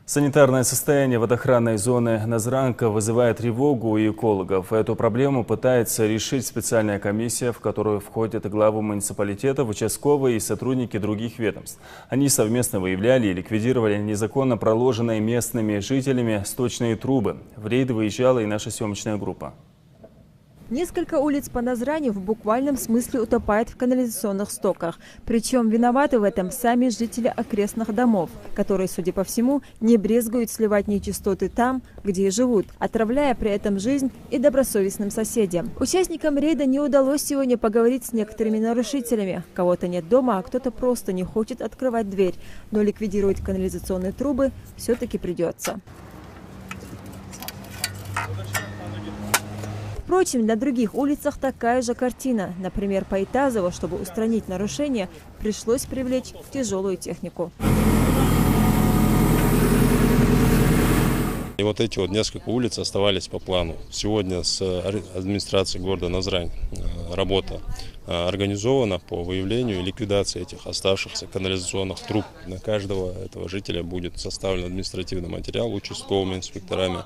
Санитарное состояние водоохранной зоны Назранка вызывает тревогу у экологов. Эту проблему пытается решить специальная комиссия, в которую входят главы муниципалитета, участковые и сотрудники других ведомств. Они совместно выявляли и ликвидировали незаконно проложенные местными жителями сточные трубы. В рейд выезжала и наша съемочная группа. Несколько улиц по Назрани в буквальном смысле утопают в канализационных стоках. Причем виноваты в этом сами жители окрестных домов, которые, судя по всему, не брезгуют сливать нечистоты там, где и живут, отравляя при этом жизнь и добросовестным соседям. Участникам рейда не удалось сегодня поговорить с некоторыми нарушителями. Кого-то нет дома, а кто-то просто не хочет открывать дверь. Но ликвидировать канализационные трубы все-таки придется. Впрочем, на других улицах такая же картина. Например, по Итазово, чтобы устранить нарушения, пришлось привлечь тяжелую технику. И вот эти несколько улиц оставались по плану. Сегодня с администрацией города Назрань работа организована по выявлению и ликвидации этих оставшихся канализационных труб. На каждого этого жителя будет составлен административный материал участковыми инспекторами.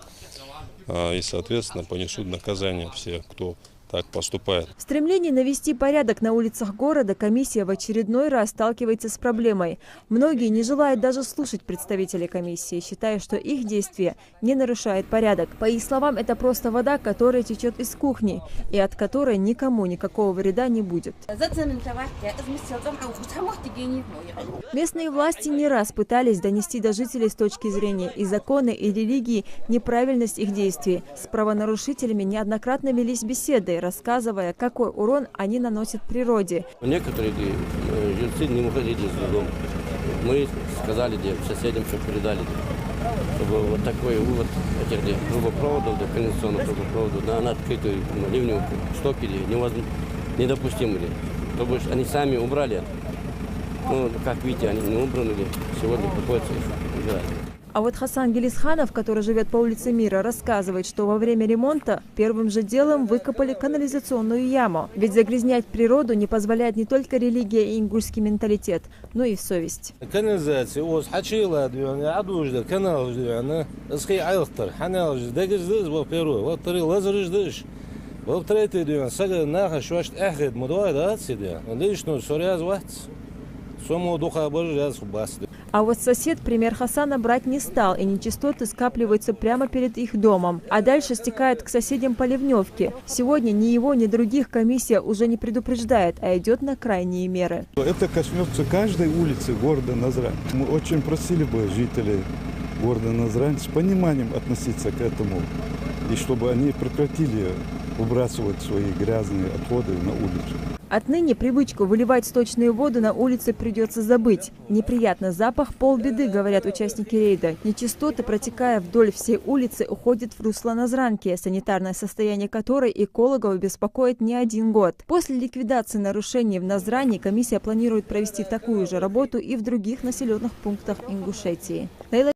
И, соответственно, понесут наказание все, кто так поступает. В стремлении навести порядок на улицах города комиссия в очередной раз сталкивается с проблемой. Многие не желают даже слушать представителей комиссии, считая, что их действия не нарушают порядок. По их словам, это просто вода, которая течет из кухни и от которой никому никакого вреда не будет. Местные власти не раз пытались донести до жителей с точки зрения и закона, и религии неправильность их действий. С правонарушителями неоднократно велись беседы, рассказывая, какой урон они наносят природе. Некоторые жильцы не выходили из дома. Мы сказали соседям, что передали, чтобы вот такой вывод этих трубопроводов, канализационных трубопроводов на открытую ливневую стоки недопустимы. Чтобы они сами убрали. Ну, как видите, они не убраны, сегодня приходится их убирать. А вот Хасан Гелисханов, который живет по улице Мира, рассказывает, что во время ремонта первым же делом выкопали канализационную яму. Ведь загрязнять природу не позволяет не только религия и ингушский менталитет, но и совесть. А вот сосед пример Хасана брать не стал, и нечистоты скапливаются прямо перед их домом, а дальше стекают к соседям по ливневке. Сегодня ни его, ни других комиссия уже не предупреждает, а идет на крайние меры. Это коснется каждой улицы города Назрань. Мы очень просили бы жителей города Назрань с пониманием относиться к этому, и чтобы они прекратили выбрасывать свои грязные отходы на улицу. Отныне привычку выливать сточную воду на улице придется забыть. Неприятный запах – полбеды, говорят участники рейда. Нечистоты, протекая вдоль всей улицы, уходят в русло Назранки, санитарное состояние которой экологов беспокоит не один год. После ликвидации нарушений в Назрани комиссия планирует провести такую же работу и в других населенных пунктах Ингушетии.